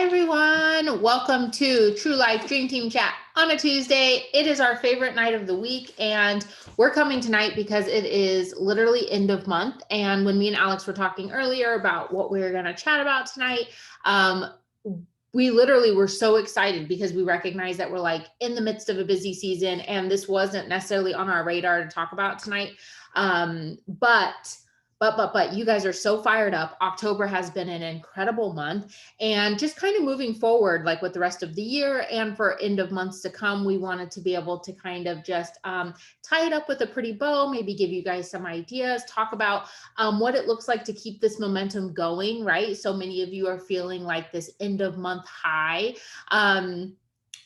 everyone. Welcome to True Life Dream Team Chat on a Tuesday. It is our favorite night of the week, and we're coming tonight because it is literally end of month. And when me and Alex were talking earlier about what we were going to chat about tonight, we literally were so excited because we recognize that we're like in the midst of a busy season, and this wasn't necessarily on our radar to talk about tonight. But you guys are so fired up. October has been an incredible month, and just kind of moving forward, like with the rest of the year and for end of months to come, we wanted to be able to kind of just tie it up with a pretty bow, maybe give you guys some ideas, talk about what it looks like to keep this momentum going, right? So many of you are feeling like this end of month high.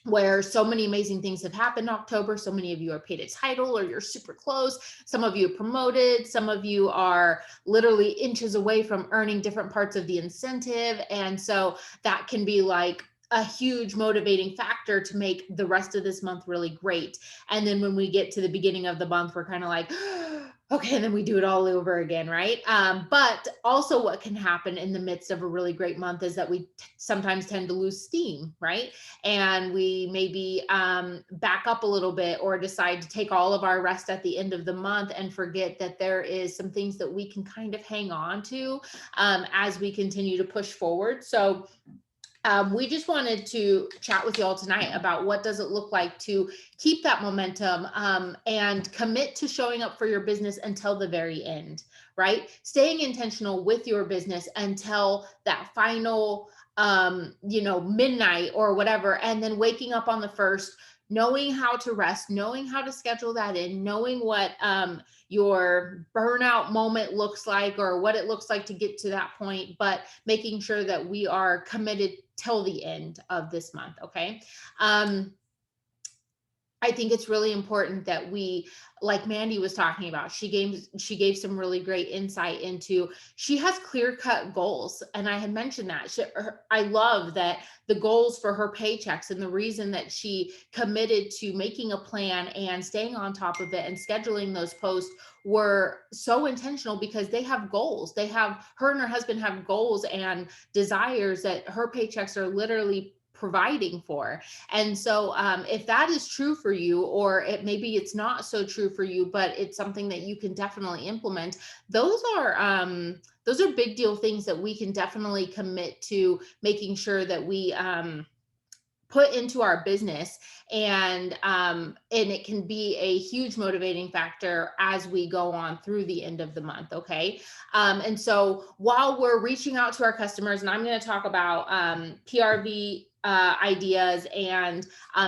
Where so many amazing things have happened in October. So many of you are paid a title or you're super close. Some of you are promoted. Some of you are literally inches away from earning different parts of the incentive. And so that can be like a huge motivating factor to make the rest of this month really great. And then when we get to the beginning of the month, we're kind of like, okay, and then we do it all over again, right? But also what can happen in the midst of a really great month is that we sometimes tend to lose steam, right? And we maybe back up a little bit or decide to take all of our rest at the end of the month and forget that there is some things that we can kind of hang on to as we continue to push forward. So we just wanted to chat with y'all tonight about what does it look like to keep that momentum and commit to showing up for your business until the very end, right? Staying intentional with your business until that final, midnight or whatever, and then waking up on the first, knowing how to rest, knowing how to schedule that in, knowing what your burnout moment looks like or what it looks like to get to that point, but making sure that we are committed till the end of this month. Okay. I think it's really important that we, like Mandy was talking about, she gave some really great insight into, she has clear-cut goals. And I had mentioned that I love that the goals for her paychecks and the reason that she committed to making a plan and staying on top of it and scheduling those posts were so intentional because they have goals. Her and her husband have goals and desires that her paychecks are literally providing for. And so if that is true for you, or maybe it's not so true for you, but it's something that you can definitely implement, those are big deal things that we can definitely commit to making sure that we put into our business, and it can be a huge motivating factor as we go on through the end of the month. Okay. And so while we're reaching out to our customers, and I'm going to talk about PRV ideas and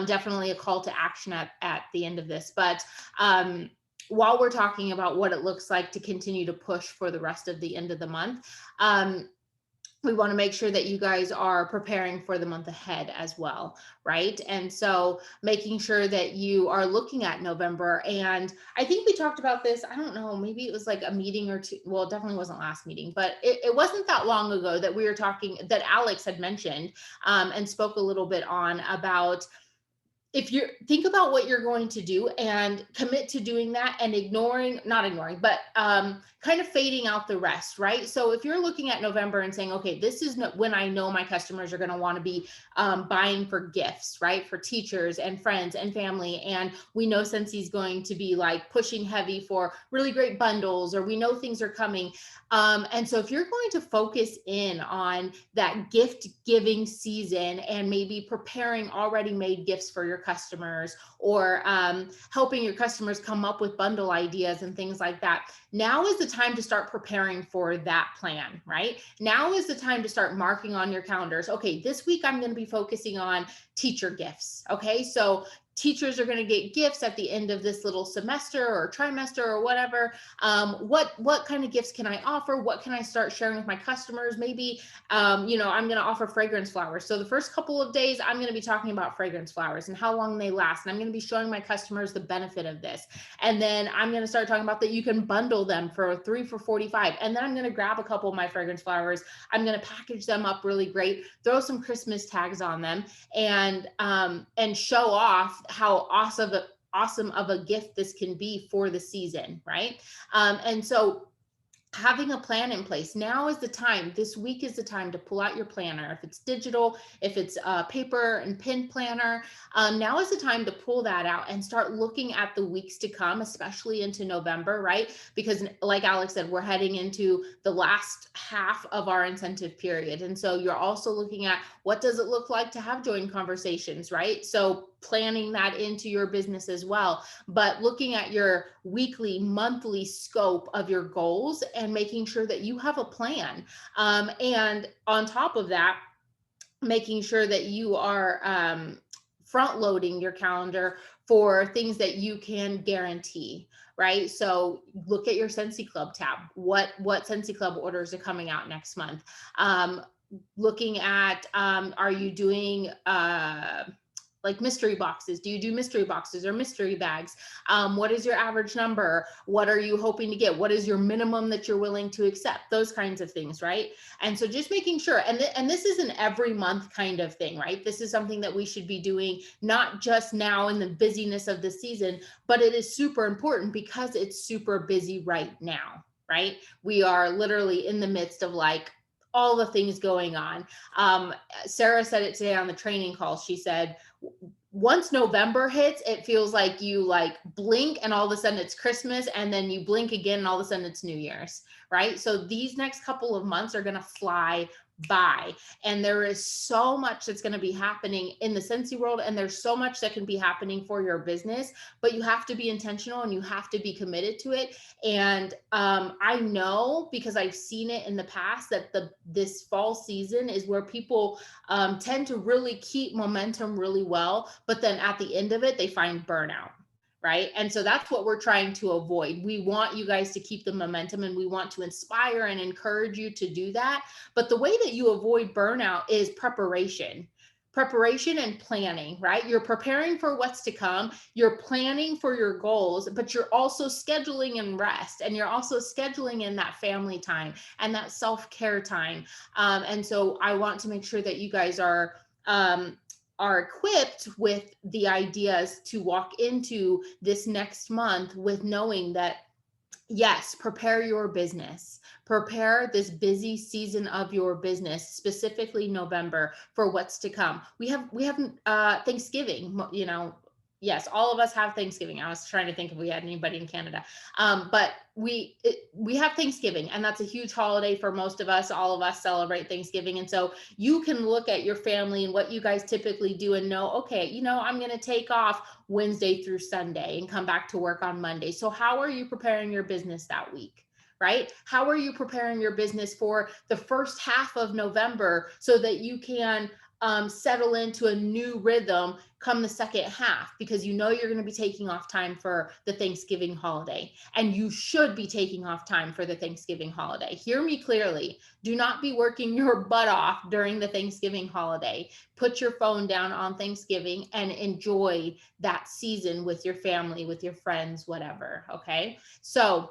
definitely a call to action at the end of this. But while we're talking about what it looks like to continue to push for the rest of the end of the month, we want to make sure that you guys are preparing for the month ahead as well, right? And so making sure that you are looking at November. And I think we talked about this, I don't know, maybe it was like a meeting or two. Well, it definitely wasn't last meeting, but it wasn't that long ago that we were talking, that Alex had mentioned and spoke a little bit on about, if you think about what you're going to do and commit to doing that and not ignoring, but kind of fading out the rest, right? So if you're looking at November and saying, okay, this is when I know my customers are going to want to be buying for gifts, right? For teachers and friends and family. And we know Scentssy's going to be like pushing heavy for really great bundles, or we know things are coming. And so if you're going to focus in on that gift giving season and maybe preparing already made gifts for your customers, or helping your customers come up with bundle ideas and things like that, now is the time to start preparing for that plan, right? Now is the time to start marking on your calendars. Okay, this week I'm going to be focusing on teacher gifts. Okay, so teachers are going to get gifts at the end of this little semester or trimester or whatever. What kind of gifts can I offer? What can I start sharing with my customers? Maybe, I'm going to offer fragrance flowers. So the first couple of days, I'm going to be talking about fragrance flowers and how long they last. And I'm going to be showing my customers the benefit of this. And then I'm going to start talking about that you can bundle them for 3 for $45. And then I'm going to grab a couple of my fragrance flowers. I'm going to package them up really great, throw some Christmas tags on them, and show off how awesome of a gift this can be for the season, right? And so having a plan in place. Now is the time. This week is the time to pull out your planner. If it's digital, if it's a paper and pen planner, now is the time to pull that out and start looking at the weeks to come, especially into November, right? Because like Alex said, we're heading into the last half of our incentive period. And so you're also looking at what does it look like to have joint conversations, right? So planning that into your business as well, but looking at your weekly, monthly scope of your goals and making sure that you have a plan. And on top of that, making sure that you are front loading your calendar for things that you can guarantee, right? So look at your Scentsy Club tab. What Scentsy Club orders are coming out next month? Looking at, are you doing like mystery boxes? Do you do mystery boxes or mystery bags? What is your average number? What are you hoping to get? What is your minimum that you're willing to accept? Those kinds of things, right? And so just making sure, and this is an every month kind of thing, right? This is something that we should be doing, not just now in the busyness of the season, but it is super important because it's super busy right now, right? We are literally in the midst of like all the things going on. Sarah said it today on the training call. She said, once November hits, it feels like you like blink and all of a sudden it's Christmas, and then you blink again and all of a sudden it's New Year's, right? So these next couple of months are going to fly by, and there is so much that's going to be happening in the Scentsy world, and there's so much that can be happening for your business, but you have to be intentional and you have to be committed to it. And I know, because I've seen it in the past, that this fall season is where people tend to really keep momentum really well, but then at the end of it, they find burnout. Right. And so that's what we're trying to avoid. We want you guys to keep the momentum, and we want to inspire and encourage you to do that. But the way that you avoid burnout is preparation and planning, right? You're preparing for what's to come. You're planning for your goals, but you're also scheduling in rest, and you're also scheduling in that family time and that self-care time. And so I want to make sure that you guys are equipped with the ideas to walk into this next month with knowing that, yes, prepare your business, prepare this busy season of your business, specifically November, for what's to come. We have Thanksgiving, yes, all of us have Thanksgiving. I was trying to think if we had anybody in Canada. But we have Thanksgiving, and that's a huge holiday for most of us. All of us celebrate Thanksgiving. And so you can look at your family and what you guys typically do and know, okay, I'm going to take off Wednesday through Sunday and come back to work on Monday. So how are you preparing your business that week? Right? How are you preparing your business for the first half of November so that you can settle into a new rhythm come the second half, because you're going to be taking off time for the Thanksgiving holiday, and you should be taking off time for the Thanksgiving holiday. Hear me clearly. Do not be working your butt off during the Thanksgiving holiday. Put your phone down on Thanksgiving and enjoy that season with your family, with your friends, whatever. Okay. So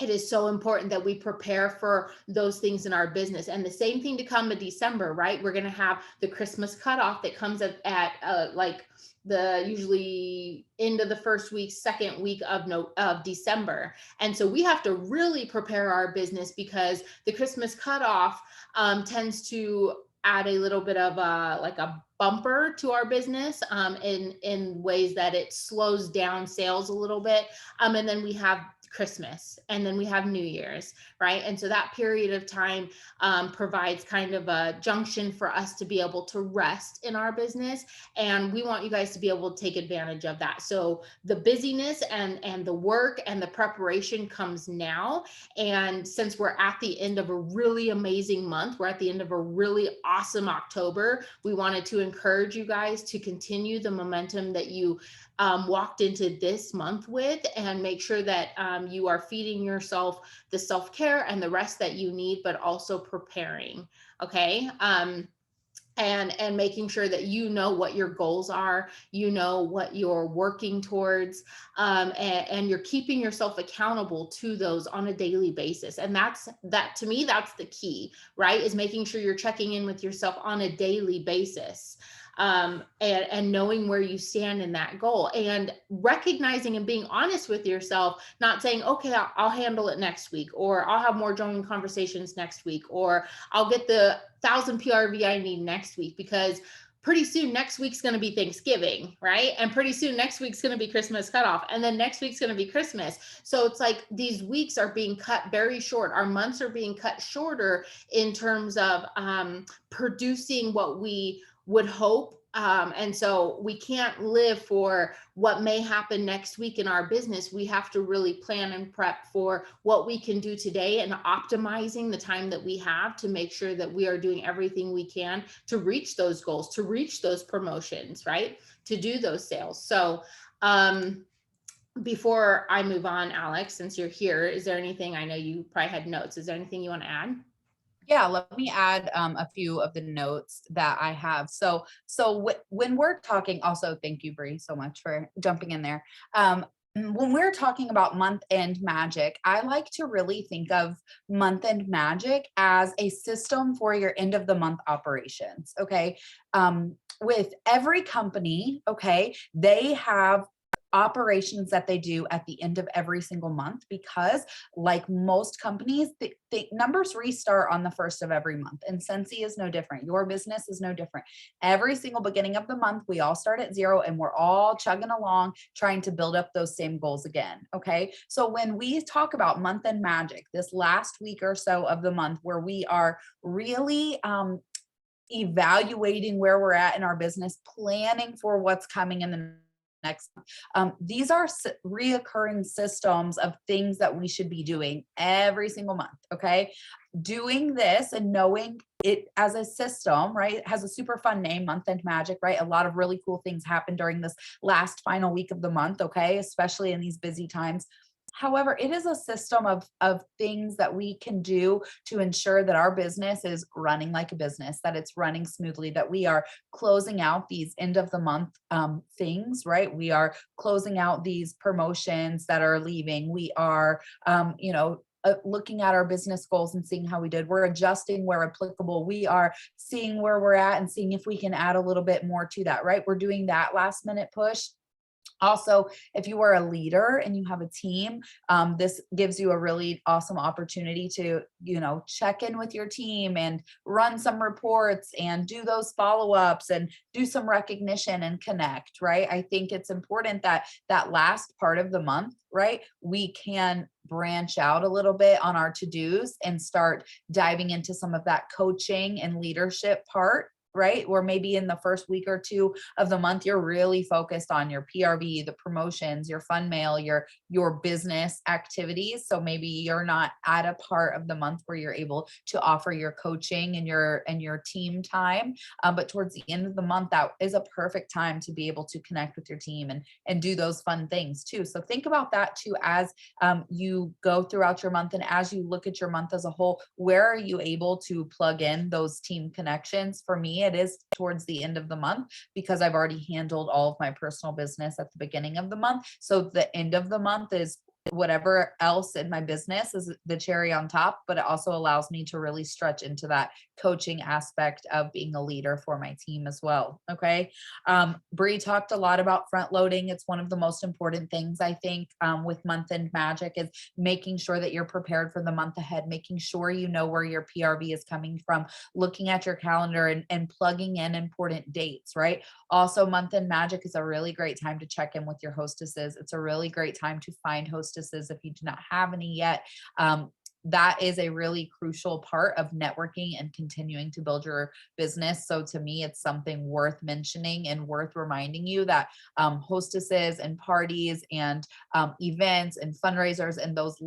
it is so important that we prepare for those things in our business. And the same thing to come in December, right? We're going to have the Christmas cutoff that comes at like the usually end of the first week, second week of December. And so we have to really prepare our business, because the Christmas cutoff tends to add a little bit of like a bumper to our business in ways that it slows down sales a little bit. And then we have Christmas, and then we have New Year's, right? And so that period of time provides kind of a junction for us to be able to rest in our business. And we want you guys to be able to take advantage of that. So the busyness and the work and the preparation comes now. And since we're at the end of a really amazing month, we're at the end of a really awesome October, we wanted to encourage you guys to continue the momentum that you walked into this month with, and make sure that you are feeding yourself the self-care and the rest that you need, but also preparing. Okay. And making sure that you know what your goals are, what you're working towards, and you're keeping yourself accountable to those on a daily basis. And that to me, that's the key, right? Is making sure you're checking in with yourself on a daily basis. and knowing where you stand in that goal, and recognizing and being honest with yourself, not saying, okay, I'll handle it next week, or I'll have more joining conversations next week, or I'll get the 1,000 PRV I need next week, because pretty soon next week's going to be Thanksgiving, right? And pretty soon next week's going to be Christmas cutoff, and then next week's going to be Christmas. So it's like these weeks are being cut very short. Our months are being cut shorter in terms of producing what we would hope. And so we can't live for what may happen next week in our business. We have to really plan and prep for what we can do today, and optimizing the time that we have to make sure that we are doing everything we can to reach those goals, to reach those promotions, right? To do those sales. So, before I move on, Alex, since you're here, is there anything, I know you probably had notes, is there anything you want to add? Yeah, let me add a few of the notes that I have. When we're talking, also thank you, Bree, so much for jumping in there. When we're talking about month end magic, I like to really think of month end magic as a system for your end of the month operations. Okay. With every company, okay, they have operations that they do at the end of every single month, because like most companies, the numbers restart on the first of every month, and Sensi is no different. Your business is no different. Every single beginning of the month, we all start at zero, and we're all chugging along trying to build up those same goals again. Okay. So when we talk about month end magic, this last week or so of the month, where we are really evaluating where we're at in our business, planning for what's coming in the next these are reoccurring systems of things that we should be doing every single month. Okay. Doing this and knowing it as a system, right? It has a super fun name, month end magic, right? A lot of really cool things happen during this last final week of the month. Okay. Especially in these busy times. However, it is a system of things that we can do to ensure that our business is running like a business, that it's running smoothly, that we are closing out these end of the month things, right? We are closing out these promotions that are leaving. We are, looking at our business goals and seeing how we did. We're adjusting where applicable. We are seeing where we're at and seeing if we can add a little bit more to that, right? We're doing that last minute push. Also, if you are a leader and you have a team, this gives you a really awesome opportunity to, check in with your team and run some reports and do those follow-ups and do some recognition and connect, right? I think it's important that that last part of the month, right, we can branch out a little bit on our to-dos and start diving into some of that coaching and leadership part, right? Or maybe in the first week or two of the month, you're really focused on your PRV, the promotions, your fun mail, your business activities. So maybe you're not at a part of the month where you're able to offer your coaching and your team time. But towards the end of the month, that is a perfect time to be able to connect with your team and do those fun things too. So think about that too as you go throughout your month, and as you look at your month as a whole, where are you able to plug in those team connections? For me, it is towards the end of the month, because I've already handled all of my personal business at the beginning of the month. So the end of the month is whatever else in my business is the cherry on top, but it also allows me to really stretch into that coaching aspect of being a leader for my team as well. Okay. Bree talked a lot about front loading. It's one of the most important things, I think, with month end magic, is making sure that you're prepared for the month ahead, making sure you know where your PRV is coming from, looking at your calendar and plugging in important dates, right? Also, month end magic is a really great time to check in with your hostesses. It's a really great time to find hostesses if you do not have any yet. That is a really crucial part of networking and continuing to build your business. So to me, it's something worth mentioning and worth reminding you that hostesses and parties and events and fundraisers and those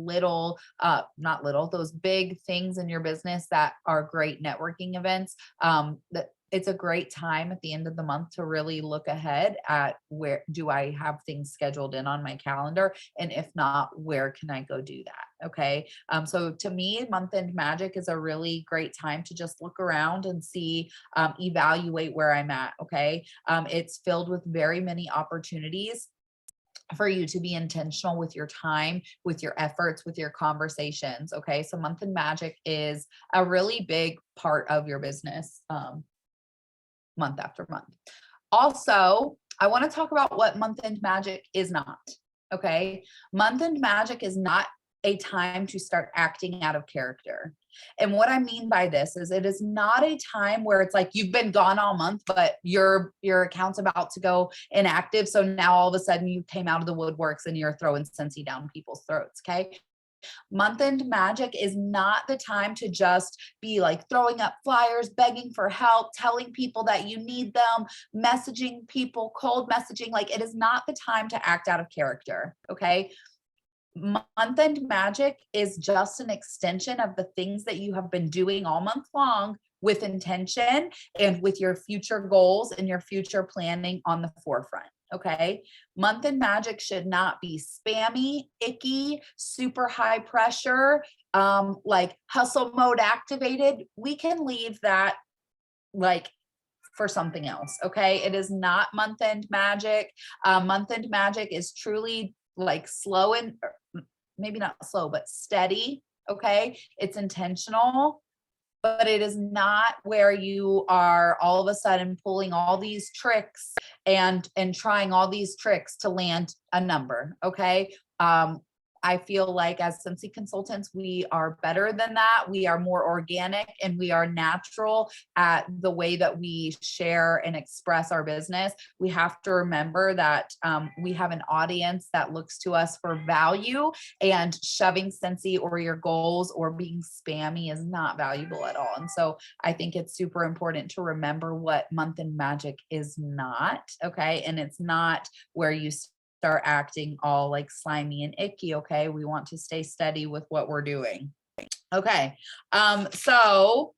those big things in your business that are great networking events, that it's a great time at the end of the month to really look ahead at where do I have things scheduled in on my calendar? And if not, where can I go do that? Okay. So to me, month end magic is a really great time to just look around and see, evaluate where I'm at. Okay. It's filled with very many opportunities for you to be intentional with your time, with your efforts, with your conversations. Okay. So month end magic is a really big part of your business. month after month. Also, I want to talk about what month end magic is not. Okay. Month end magic is not a time to start acting out of character. And what I mean by this is it is not a time where it's like you've been gone all month, but your account's about to go inactive. So now all of a sudden you came out of the woodworks and you're throwing Scentsy down people's throats. Okay. Month end magic is not the time to just be like throwing up flyers, begging for help, telling people that you need them, messaging people, cold messaging. Like, it is not the time to act out of character. Okay. Month end magic is just an extension of the things that you have been doing all month long with intention and with your future goals and your future planning on the forefront. Okay. Month end magic should not be spammy, icky, super high pressure, like hustle mode activated. We can leave that like for something else. Okay. It is not month end magic. Month end magic is truly like slow and maybe not slow, but steady. Okay. It's intentional, but it is not where you are all of a sudden pulling all these tricks and trying all these tricks to land a number. Okay. I feel like as Scentsy consultants, we are better than that. We are more organic and we are natural at the way that we share and express our business. We have to remember that we have an audience that looks to us for value, and shoving Scentsy or your goals or being spammy is not valuable at all. And so I think it's super important to remember what month end magic is not. Okay. And it's not where you start acting all like slimy and icky. Okay. We want to stay steady with what we're doing. Okay. So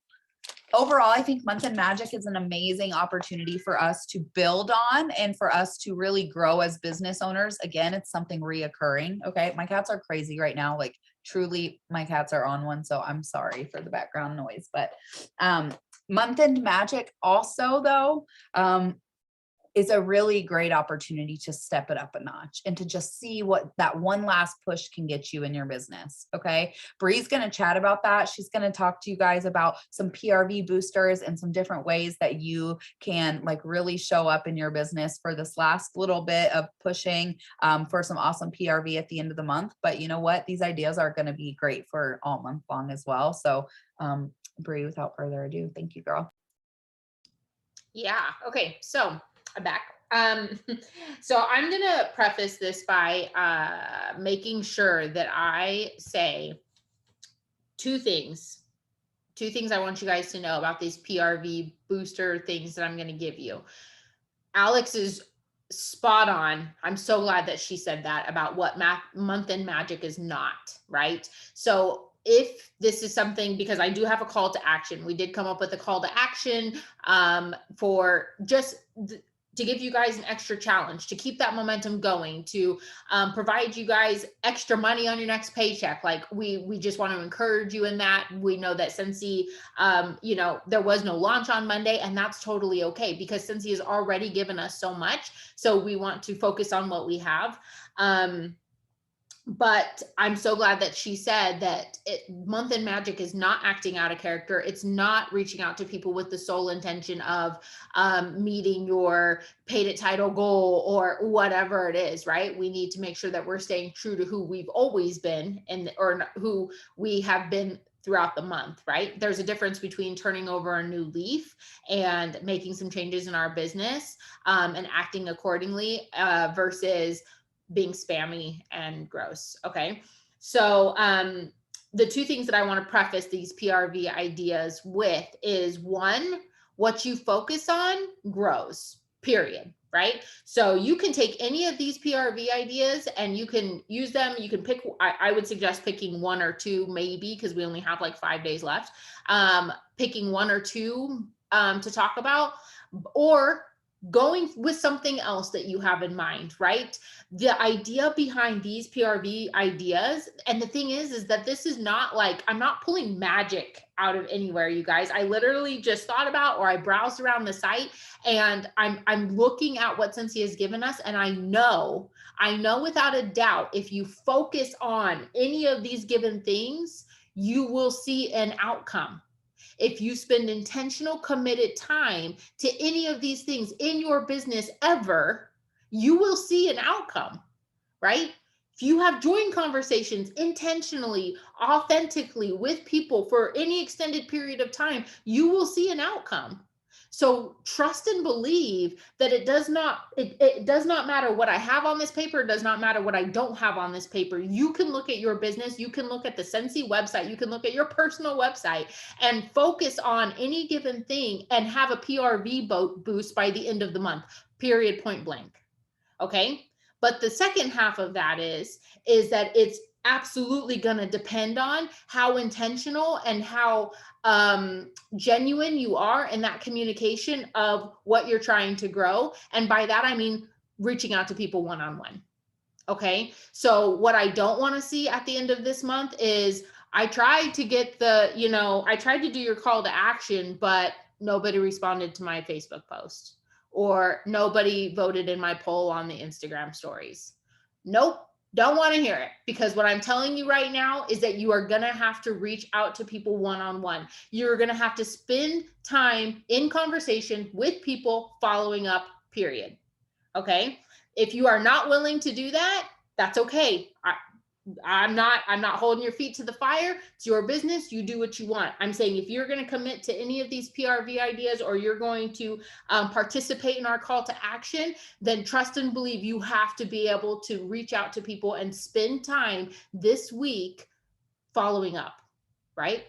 overall, I think month end magic is an amazing opportunity for us to build on and for us to really grow as business owners. Again, it's something reoccurring. Okay. My cats are crazy right now. Like, truly, my cats are on one. So I'm sorry for the background noise, but month end magic also, though, is a really great opportunity to step it up a notch and to just see what that one last push can get you in your business. Okay. Bree's going to chat about that. She's going to talk to you guys about some PRV boosters and some different ways that you can like really show up in your business for this last little bit of pushing for some awesome PRV at the end of the month. But you know what? These ideas are going to be great for all month long as well. So Bree, without further ado, thank you, girl. Yeah. Okay. So I'm back. So I'm going to preface this by making sure that I say two things I want you guys to know about these PRV booster things that I'm going to give you. Alex is spot on. I'm so glad that she said that about what month end magic is not, right? So if this is something, because I do have a call to action, we did come up with a call to action for just to give you guys an extra challenge, to keep that momentum going, to provide you guys extra money on your next paycheck. Like we just want to encourage you in that. We know that Scentsy, there was no launch on Monday, and that's totally okay because Scentsy has already given us so much. So we want to focus on what we have. But I'm so glad that she said that month end magic is not acting out of character. It's not reaching out to people with the sole intention of meeting your paid at title goal or whatever it is, right? We need to make sure that we're staying true to who we've always been or who we have been throughout the month, right? There's a difference between turning over a new leaf and making some changes in our business and acting accordingly versus being spammy and gross. Okay. So the two things that I want to preface these PRV ideas with is one, what you focus on grows, period. Right. So you can take any of these PRV ideas and you can use them. You can pick, I would suggest picking one or two, maybe, because we only have like 5 days left. Picking one or two to talk about, or going with something else that you have in mind, right? The idea behind these PRV ideas, and the thing is that this is not like, I'm not pulling magic out of anywhere, you guys. I literally just thought about, or I browsed around the site and I'm looking at what Scentsy has given us. And I know without a doubt, if you focus on any of these given things, you will see an outcome. if you spend intentional, committed time to any of these things in your business ever, you will see an outcome, right? If you have joined conversations intentionally, authentically with people for any extended period of time, you will see an outcome. So trust and believe that it does not matter what I have on this paper. It does not matter what I don't have on this paper. You can look at your business. You can look at the Scentsy website. You can look at your personal website and focus on any given thing and have a PRV boost by the end of the month, period, point blank. Okay. But the second half of that is that it's absolutely going to depend on how intentional and how genuine you are in that communication of what you're trying to grow. And by that, I mean reaching out to people one-on-one. Okay. So what I don't want to see at the end of this month is I tried to get I tried to do your call to action, but nobody responded to my Facebook post, or nobody voted in my poll on the Instagram stories. Nope. Don't want to hear it, because what I'm telling you right now is that you are going to have to reach out to people one-on-one. You're going to have to spend time in conversation with people following up, period. Okay. If you are not willing to do that, that's okay. I'm not holding your feet to the fire. It's your business. You do what you want. I'm saying if you're going to commit to any of these PRV ideas, or you're going to participate in our call to action, then trust and believe you have to be able to reach out to people and spend time this week following up, right?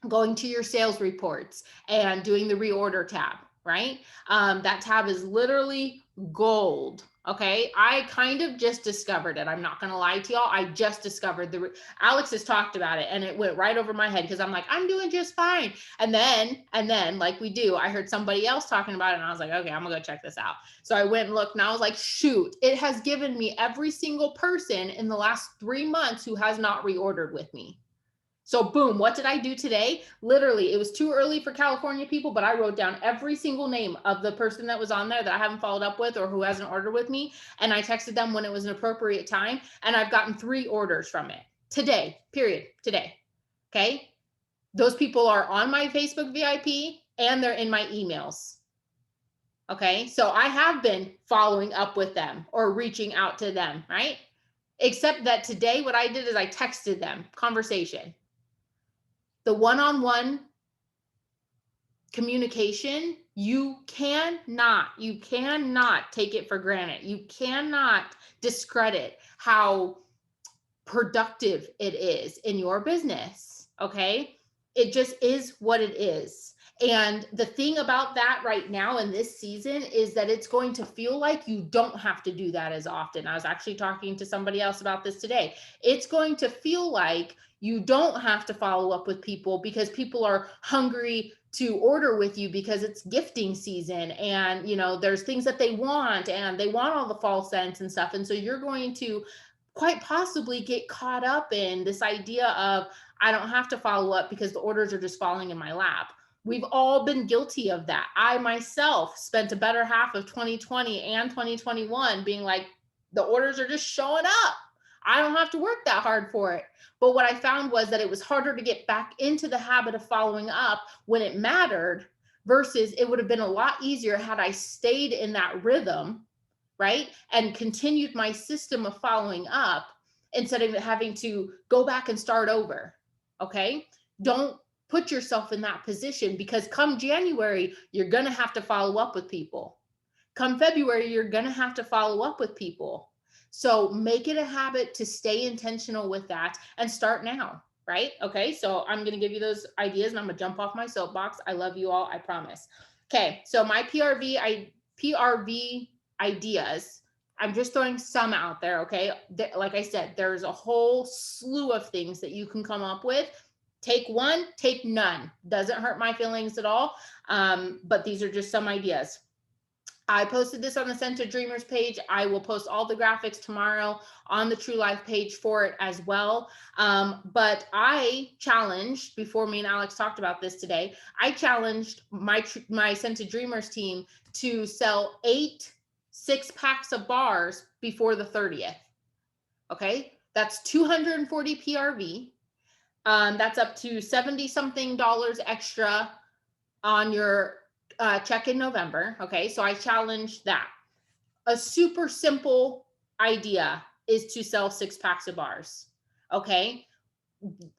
Going to your sales reports and doing the reorder tab, right? That tab is literally gold. Okay. I kind of just discovered it. I'm not going to lie to y'all. I just discovered Alex has talked about it, and it went right over my head because I'm like, I'm doing just fine. And then like we do, I heard somebody else talking about it, and I was like, okay, I'm gonna go check this out. So I went and looked, and I was like, shoot, it has given me every single person in the last 3 months who has not reordered with me. So boom, what did I do today? Literally, it was too early for California people, but I wrote down every single name of the person that was on there that I haven't followed up with or who hasn't ordered with me. And I texted them when it was an appropriate time. And I've gotten 3 orders from it today, period, today. Okay. Those people are on my Facebook VIP and they're in my emails. Okay. So I have been following up with them or reaching out to them, right? Except that today, what I did is I texted them, conversation. The one-on-one communication, you cannot take it for granted. You cannot discredit how productive it is in your business. Okay. It just is what it is. And the thing about that right now in this season is that it's going to feel like you don't have to do that as often. I was actually talking to somebody else about this today. It's going to feel like you don't have to follow up with people because people are hungry to order with you because it's gifting season, and there's things that they want, and they want all the fall scents and stuff. And so you're going to quite possibly get caught up in this idea of, I don't have to follow up because the orders are just falling in my lap. We've all been guilty of that. I myself spent a better half of 2020 and 2021 being like, the orders are just showing up. I don't have to work that hard for it. But what I found was that it was harder to get back into the habit of following up when it mattered, versus it would have been a lot easier had I stayed in that rhythm, right? And continued my system of following up instead of having to go back and start over. Okay. Don't put yourself in that position, because come January, you're going to have to follow up with people. Come February, you're going to have to follow up with people. So make it a habit to stay intentional with that and start now. Right. Okay. So I'm going to give you those ideas and I'm going to jump off my soapbox. I love you all. I promise. Okay. So my PRV ideas, I'm just throwing some out there. Okay. Like I said, there's a whole slew of things that you can come up with. Take one, take none. Doesn't hurt my feelings at all. But these are just some ideas. I posted this on the Center Dreamers page. I will post all the graphics tomorrow on the True Life page for it as well. But I challenged, before me and Alex talked about this today, I challenged my Center Dreamers team to sell 8 6-packs of bars before the 30th. Okay, that's 240 PRV. That's up to 70 something dollars extra on your check in November. Okay. So I challenge that. A super simple idea is to sell 6 packs of bars. Okay.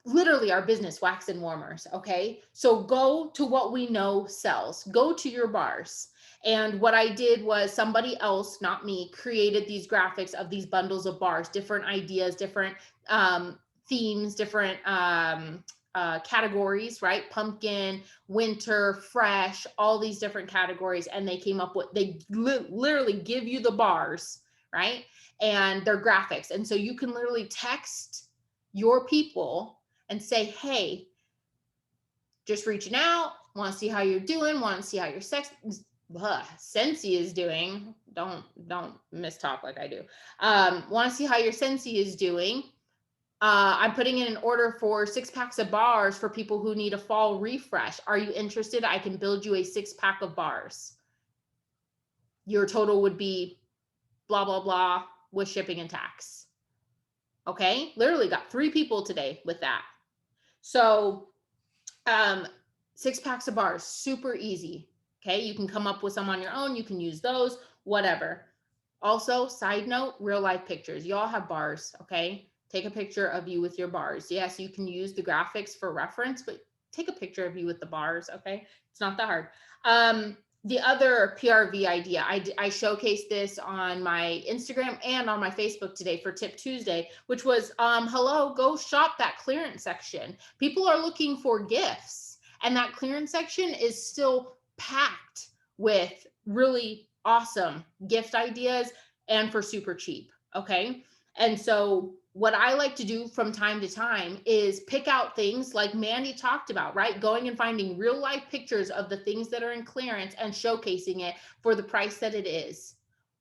Literally our business, wax and warmers. Okay. So go to what we know sells, go to your bars. And what I did was somebody else, not me, created these graphics of these bundles of bars, different ideas, different themes, different categories, right? Pumpkin, winter, fresh, all these different categories. And they came up with, they literally give you the bars, right? And their graphics. And so you can literally text your people and say, hey, just reaching out, want to see how you're doing, want to see how your Sensi is doing. Don't mistalk like I do. Want to see how your Sensi is doing. I'm putting in an order for 6 packs of bars for people who need a fall refresh. Are you interested? I can build you a 6 pack of bars. Your total would be blah, blah, blah with shipping and tax. Okay. Literally got 3 people today with that. So 6 packs of bars, super easy. Okay. You can come up with some on your own. You can use those, whatever. Also, side note, real life pictures. Y'all have bars. Okay. Take a picture of you with your bars. Yes, you can use the graphics for reference, but take a picture of you with the bars. Okay. It's not that hard. The other PRV idea, I showcased this on my Instagram and on my Facebook today for Tip Tuesday, which was, hello, go shop that clearance section. People are looking for gifts, and that clearance section is still packed with really awesome gift ideas and for super cheap. Okay. And so what I like to do from time to time is pick out things like Mandy talked about, right? Going and finding real life pictures of the things that are in clearance and showcasing it for the price that it is.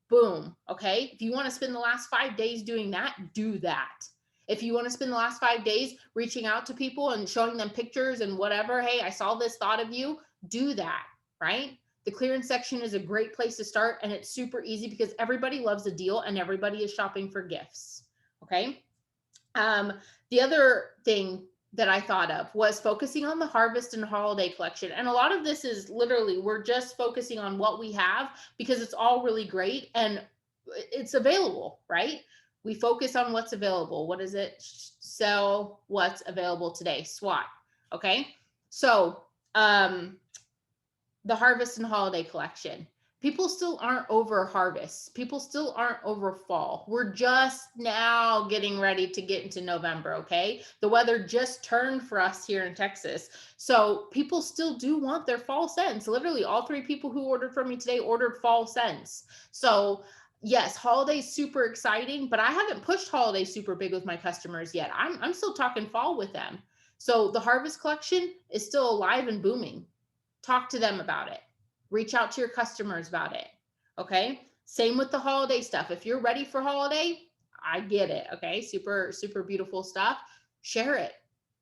Boom. Okay. If you want to spend the last 5 days doing that, do that. If you want to spend the last 5 days reaching out to people and showing them pictures and whatever, hey, I saw this, thought of you, do that, right? The clearance section is a great place to start, and it's super easy because everybody loves a deal and everybody is shopping for gifts. Okay. The other thing that I thought of was focusing on the harvest and holiday collection. And a lot of this is literally, we're just focusing on what we have because it's all really great and it's available, right? We focus on what's available. What is it? Sell what's available today. SWAT. Okay. So, the harvest and holiday collection. People still aren't over harvest. People still aren't over fall. We're just now getting ready to get into November, okay? The weather just turned for us here in Texas. So people still do want their fall scents. Literally, all 3 people who ordered from me today ordered fall scents. So yes, holidays super exciting, but I haven't pushed holidays super big with my customers yet. I'm still talking fall with them. So the harvest collection is still alive and booming. Talk to them about it. Reach out to your customers about it. Okay. Same with the holiday stuff. If you're ready for holiday, I get it. Okay. Super, super beautiful stuff. Share it.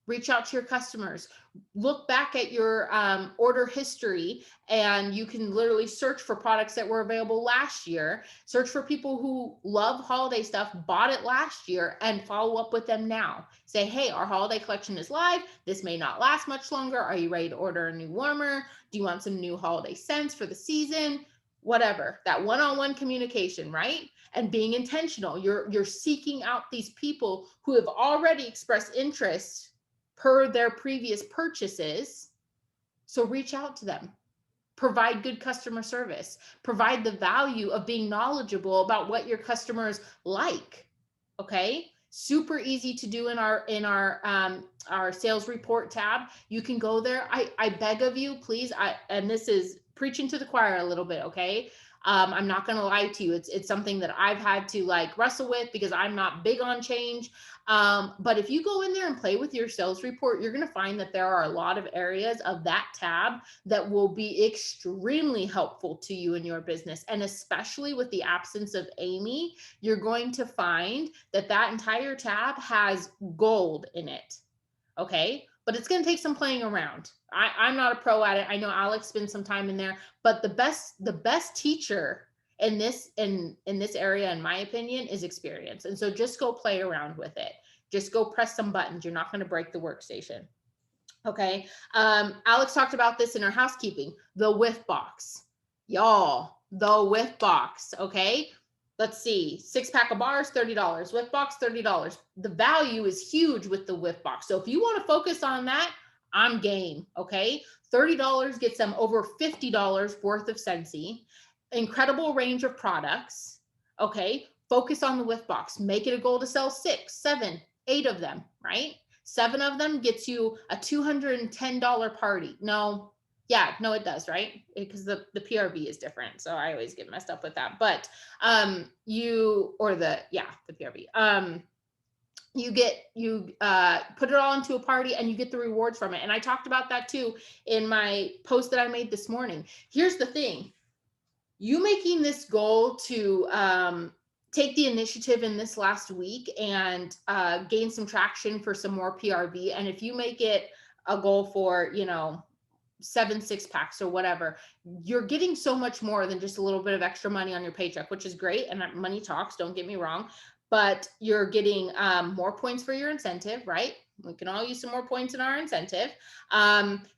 Reach out to your customers. Look back at your order history, and you can literally search for products that were available last year. Search for people who love holiday stuff, bought it last year, and follow up with them now. Say, hey, our holiday collection is live. This may not last much longer. Are you ready to order a new warmer? Do you want some new holiday scents for the season? Whatever. That one-on-one communication, right? And being intentional. You're seeking out these people who have already expressed interest per their previous purchases. So reach out to them. Provide good customer service. Provide the value of being knowledgeable about what your customers like. Okay. Super easy to do in our sales report tab. You can go there. I beg of you, please. And this is preaching to the choir a little bit. Okay. I'm not going to lie to you. It's something that I've had to like wrestle with because I'm not big on change. But if you go in there and play with your sales report, you're going to find that there are a lot of areas of that tab that will be extremely helpful to you in your business. And especially with the absence of Amy, you're going to find that that entire tab has gold in it. Okay. But it's going to take some playing around. I'm not a pro at it. I know Alex spends some time in there, but the best teacher in this area, in my opinion, is experience. And so just go play around with it. Just go press some buttons. You're not going to break the workstation. Okay. Alex talked about this in her housekeeping, the whiff box. Y'all, the whiff box. Okay. Let's see, 6-pack of bars, $30. Whiff box, $30. The value is huge with the whiff box. So if you want to focus on that, I'm game. Okay. $30 gets them over $50 worth of Scentsy. Incredible range of products. Okay. Focus on the whiff box. Make it a goal to sell 6, 7, 8 of them, right? 7 of them gets you a $210 party. No, yeah, no, it does, right? Because the PRV is different. So I always get messed up with that. But the PRV. You put it all into a party and you get the rewards from it. And I talked about that too in my post that I made this morning. Here's the thing. You making this goal to take the initiative in this last week and gain some traction for some more PRV. And if you make it a goal for, 7 6-packs or whatever, you're getting so much more than just a little bit of extra money on your paycheck, which is great. And money talks, don't get me wrong, but you're getting more points for your incentive, right? We can all use some more points in our incentive.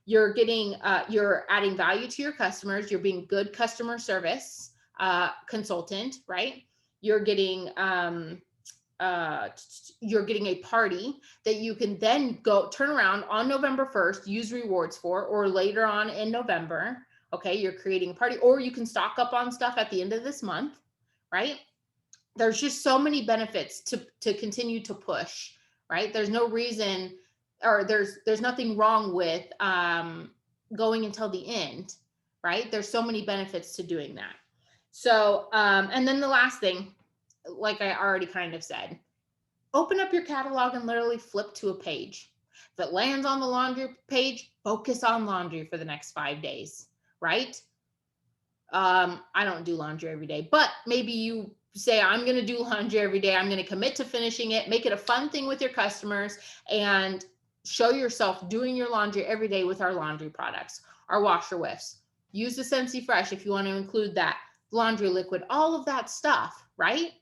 You're adding value to your customers. You're being good customer service consultant, right? You're getting a party that you can then go turn around on November 1st, use rewards for, or later on in November. Okay, you're creating a party, or you can stock up on stuff at the end of this month, right? There's just so many benefits to continue to push, right? There's no reason, or there's nothing wrong with going until the end, right? There's so many benefits to doing that. So, and then the last thing, like I already kind of said, open up your catalog and literally flip to a page. If it lands on the laundry page, focus on laundry for the next 5 days, right? I don't do laundry every day, but maybe you say, I'm going to do laundry every day. I'm going to commit to finishing it, make it a fun thing with your customers, and show yourself doing your laundry every day with our laundry products, our washer whiffs. Use the Scentsy Fresh if you want to include that, laundry liquid, all of that stuff, right?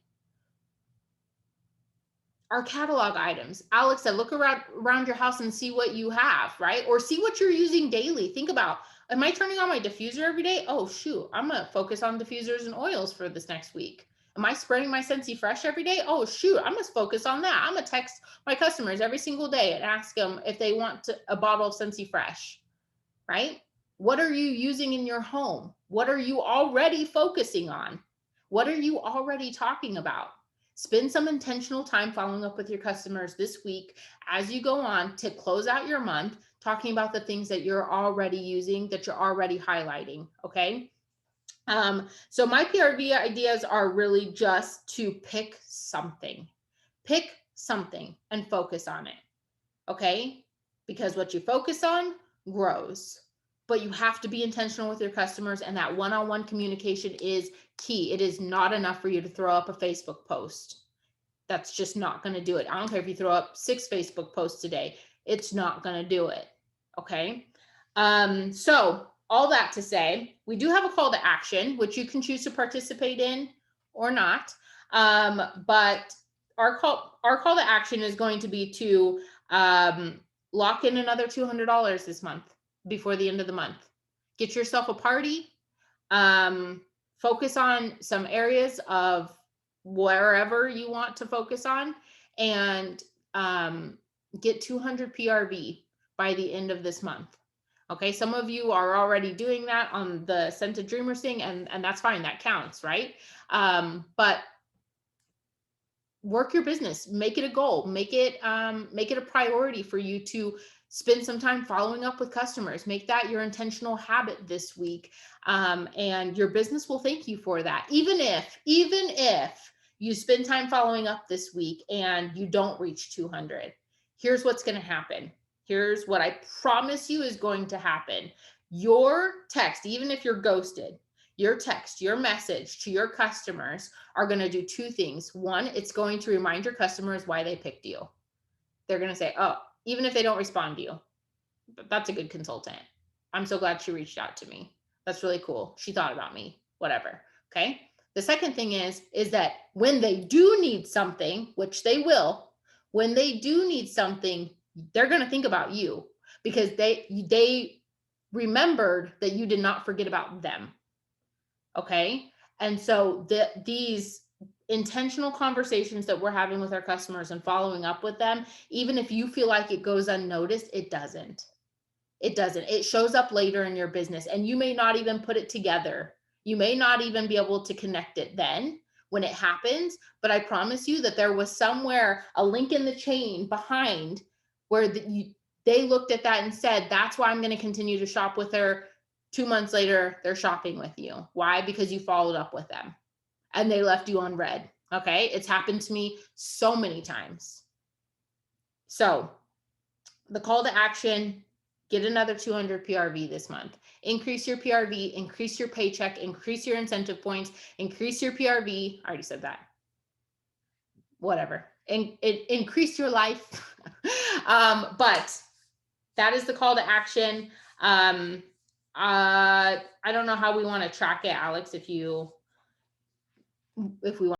Our catalog items. Alex said, look around your house and see what you have, right? Or see what you're using daily. Think about, am I turning on my diffuser every day? Oh, shoot, I'm going to focus on diffusers and oils for this next week. Am I spraying my Scentsy Fresh every day? Oh, shoot, I must focus on that. I'm going to text my customers every single day and ask them if they want a bottle of Scentsy Fresh, right? What are you using in your home? What are you already focusing on? What are you already talking about? Spend some intentional time following up with your customers this week as you go on to close out your month, talking about the things that you're already using, that you're already highlighting, okay? So my PRV ideas are really just to pick something and focus on it, okay? Because what you focus on grows. But you have to be intentional with your customers, and that one-on-one communication is key. It is not enough for you to throw up a Facebook post. That's just not going to do it. I don't care if you throw up 6 Facebook posts a day. It's not going to do it. Okay. So all that to say, we do have a call to action, which you can choose to participate in or not. But our call to action is going to be to lock in another $200 this month before the end of the month. Get yourself a party. Focus on some areas of wherever you want to focus on, and get 200 PRV by the end of this month. Okay, some of you are already doing that on the Scented Dreamers thing, and that's fine, that counts, right? But work your business, make it a goal, make it a priority for you to spend some time following up with customers. Make that your intentional habit this week, and your business will thank you for that. Even if you spend time following up this week and you don't reach 200, here's what's going to happen. Here's what I promise you is going to happen. Your text, even if you're ghosted, your text, your message to your customers are going to do 2 things. One, it's going to remind your customers why they picked you. They're going to say, oh, even if they don't respond to you, that's a good consultant. I'm so glad she reached out to me. That's really cool. She thought about me, whatever. Okay. The second thing is that when they do need something, which they will, When they do need something, they're going to think about you because they remembered that you did not forget about them. Okay. And so these intentional conversations that we're having with our customers and following up with them, even if you feel like it goes unnoticed, it doesn't. It doesn't. It shows up later in your business and you may not even put it together. You may not even be able to connect it then when it happens, but I promise you that there was somewhere a link in the chain behind where they looked at that and said, that's why I'm going to continue to shop with her. 2 months later, they're shopping with you. Why? Because you followed up with them and they left you on red. Okay. It's happened to me so many times. So the call to action, get another 200 PRV this month. Increase your PRV, increase your paycheck, increase your incentive points, increase your PRV. I already said that. Whatever. And increase your life. But that is the call to action. I don't know how we want to track it, Alex, if we want